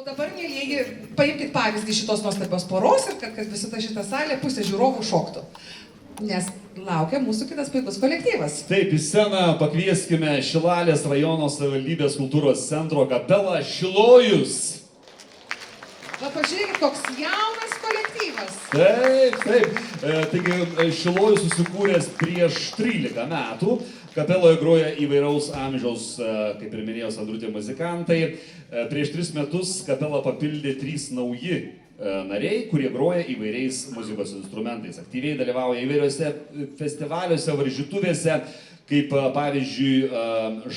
dabar, mėlyjeji, paimkite pavyzdį šitos nuostabios poros ir kad visata šitą salę pusę žiūrovų šoktų. Nes laukia mūsų kitas puikus kolektyvas. Taip, į sceną pakvieskime Šilalės rajono savivaldybės kultūros centro kapelą Šilojus. Va, pažiūrėkit, koks jaunas kolektyvas. Taip. Taigi Šilojus susikūręs prieš 13 metų. Kapeloje groja įvairaus amžiaus, kaip ir minėjo Sandrutė, muzikantai. Prieš 3 metus kapelą papildė 3 nauji nariai, kurie groja įvairiais muzikos instrumentais. Aktyviai dalyvauja įvairiuose festivaliuose, varžytuvėse, kaip pavyzdžiui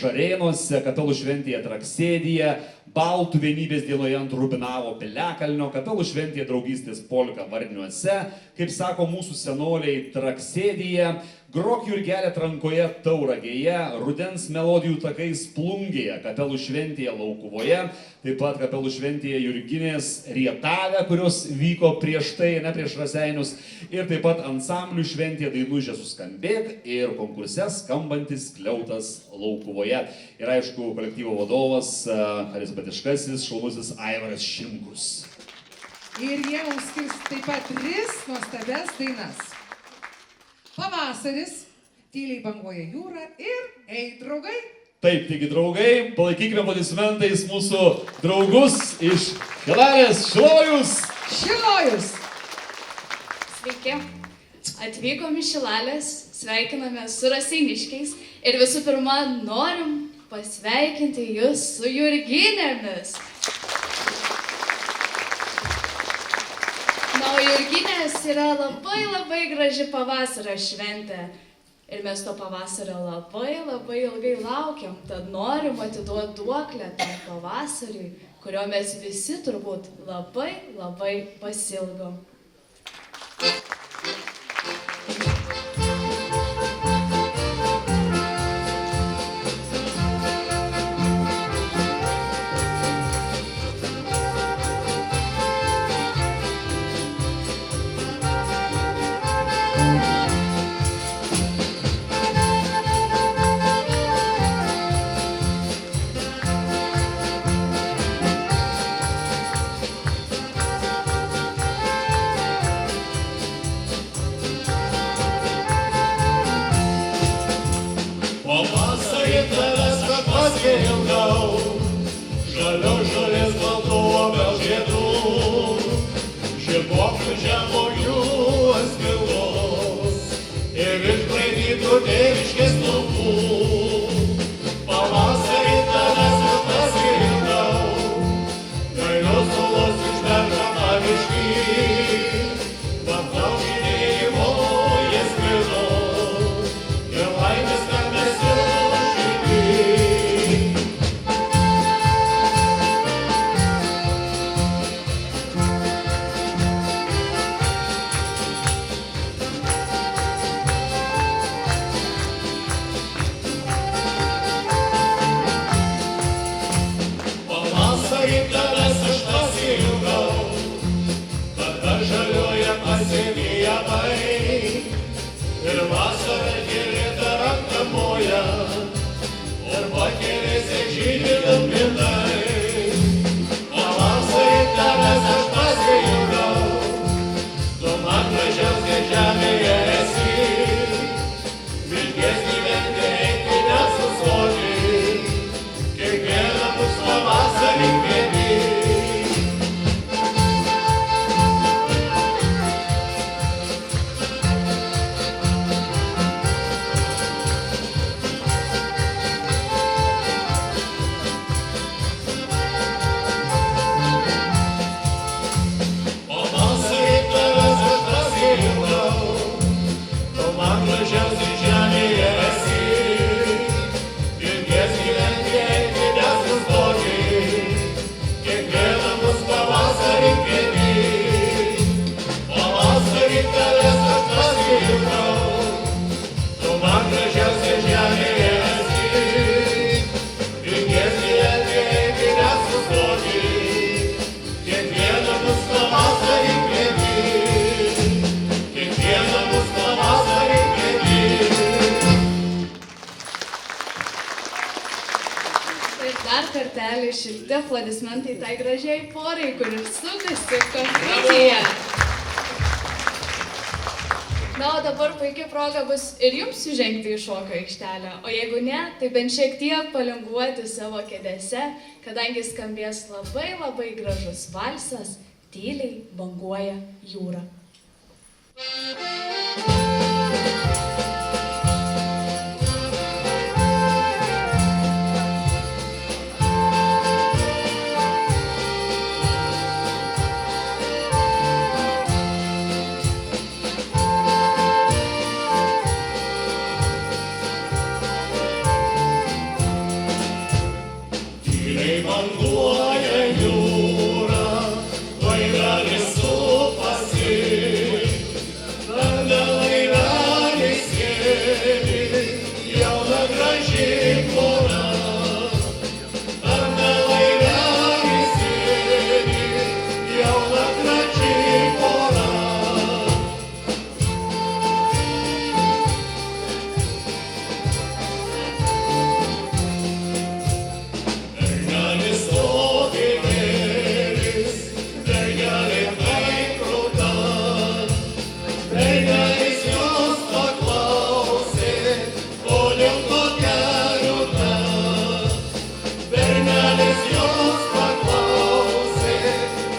Žarėnuose, kapelų šventėje Traksėdyje, Baltų vienybės dienoje ant Rubinavo Piliakalnio, kapelų šventėje draugystės polka Varniuose, kaip sako mūsų senoliai Traksėdyje, Grok Jurgelė Trankoje Tauragėje, Rudens melodijų takais Plungėje, kapelų šventėje Laukuvoje, taip pat kapelų šventėje Jurginės Rietave, kurios vyko prieš tai, ne prieš Raseinius, ir taip pat ansamblių šventėje Dainužė suskambėk ir konkurse skambantis Kliautas Laukuvoje. Ir aišku, kolektyvo vadovas, charizmatiškasis, šaunusis Aivaras Šimkus. Ir jie mums skirs taip pat 3 nuostabias dainas. Pavasaris, tyliai banguoja jūra ir ei, draugai. Taip, taigi draugai, palaikykime aplodismentais mūsų draugus iš Šilalės, Šilojus. Šilojus. Sveiki, atvykom iš Šilalės, sveikiname su raseiniškiais ir visų pirma norim pasveikinti jūs su Jurginėmis. Na, o Jurginės yra labai graži pavasario šventė. Ir mes to pavasario labai ilgai laukiam, tad norim atiduoti duoklę tam pavasariui, kurio mes visi turbūt labai pasilgom. Žalios baltų obels žiedų, žibuoklių žemuogių atskilos ir išbraidytų tėviškės laukų. Pavasarį tavęs vis pasigirau, gailos sulos iš beržo pavišky, vaptau žydėjimo jas skrido ir laimės skambesio širdį. Pavasarį tavęs aš pasilgau, tada Šilti aplodismentai tai gražiai porai, kur ir sukasi kamputyje. Na, o dabar puikiai proga bus ir jums sužengti į šokio aikštelę, o jeigu ne, tai bent šiek tiek palinguoti savo kėdėse, kadangi skambės labai labai gražus valsas, tyliai banguoja jūra. Tyliai banguoja jūra, laivelis supasi, tada laivelis sėdi, jauna graži pora. Tada laivelis sėdi, jauna graži pora. Mergelės stovi vėlis, mergelė aikruta, mergelės jos paklausė, kodėl tokia liūdna. Mergelės jos paklausė,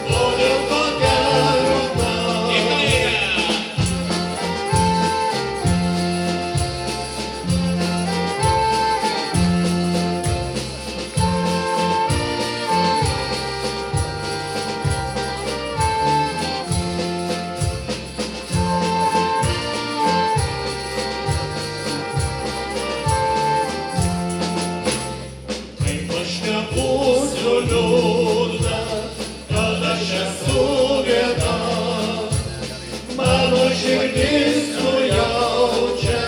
kodėl tokia liūdna. Kaip aš nebūsiu liūdna, kad aš esu viena. Mano širdis nujaučia,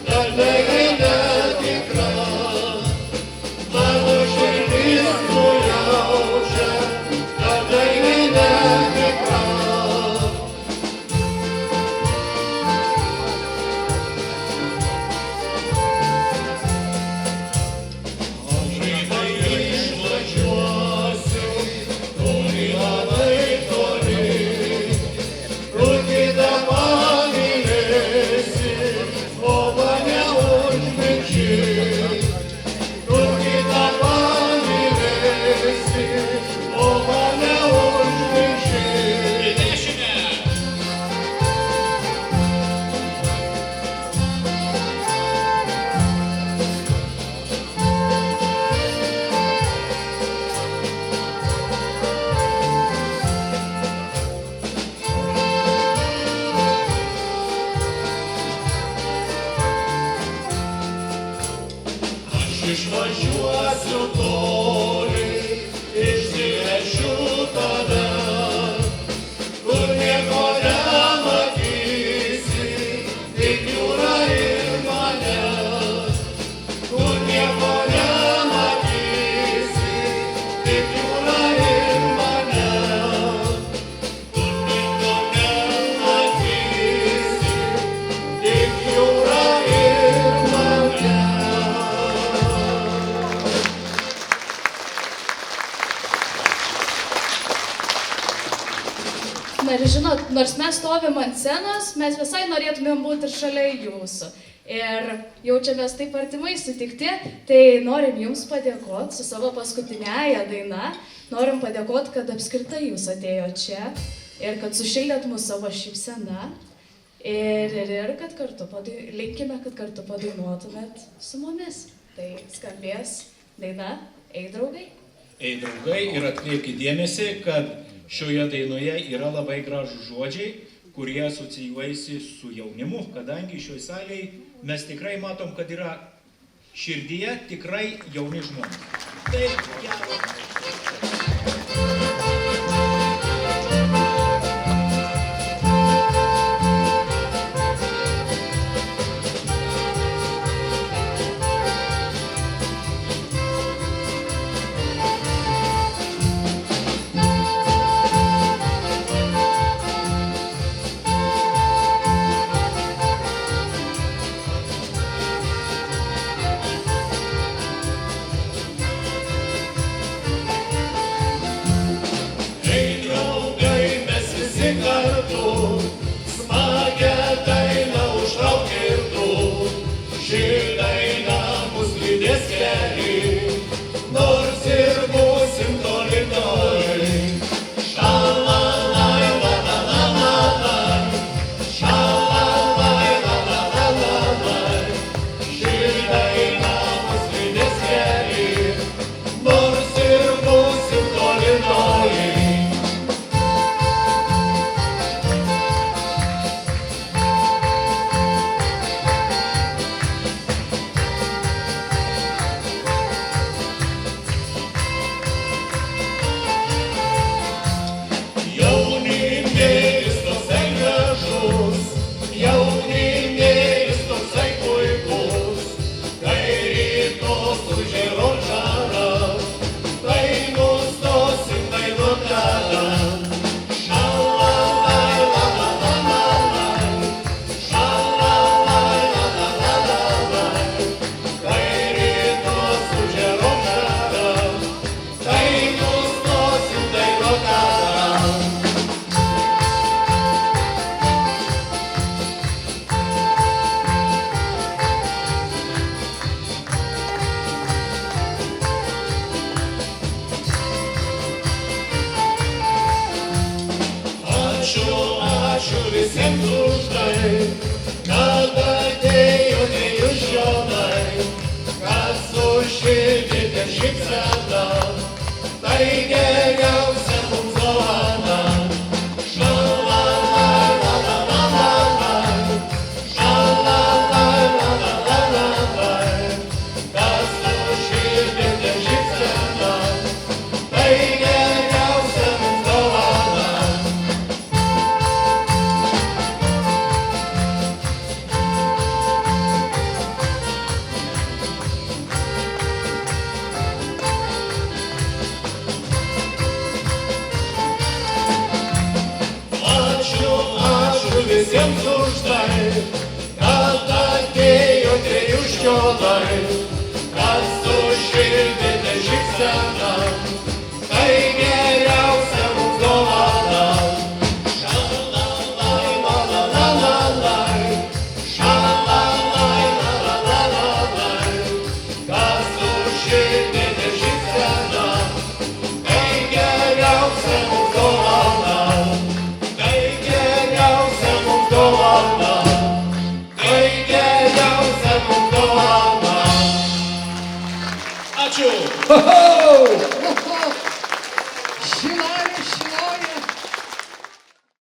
kad meilė netikra. Mano širdis nujaučia, kad meilė netikra. Greitai išvažiuosiu, toli labai toli, kur kitą pamylėsi, o mane užmirši. Kur kitą pamylėsi, o mane užmirši. Aš išvažiuosiu toli, išsivešiu tave, kur nieko nematysi, tik jūrą ir mane. Kur nieko nematysi, tik jūrą ir mane. Kur nieko nematysi, tik jūrą ir mane. Na ir žinot, nors mes stovim ant scenos, mes visai norėtumėm būti ir šalia jūsų. Ir jaučiamės taip artimai sutikti, tai norim jums padėkoti su savo paskutinėja daina. Norim padėkoti, kad apskritai jūs atėjot čia ir kad sušildėt mūsų savo šypsena. Ir kad kartu linkime, kad kartu padainuotumėt su mumis. Tai skambės daina Ei draugai. Ei draugai, ir atkreipkite dėmesį, kad šioje dainoje yra labai gražūs žodžiai, kurie asocijuojasi su jaunimu, kadangi šioje salėje mes tikrai matom, kad yra širdyje tikrai jauni žmonės. Taip, gero. ačiū visiems už tai, kad atėjote jūs čionai, kas už širdį ir šypseną, tai geriausia mums dovana. Kas už širdį ir šypseną, tai geriausia mums dovana. Ačiū visiems už tai, kad atėjote jūs čionai, kas su širdį ir šypsena, tai geriausia mums dovana. Šalalai, lalalalai, šalalai, lalalalai, kas su širdį ir šypsena, tai geriausia mums dovana. Tai geriausia mums dovana. Tai geriausia mums dovana. Ačiū. Haha!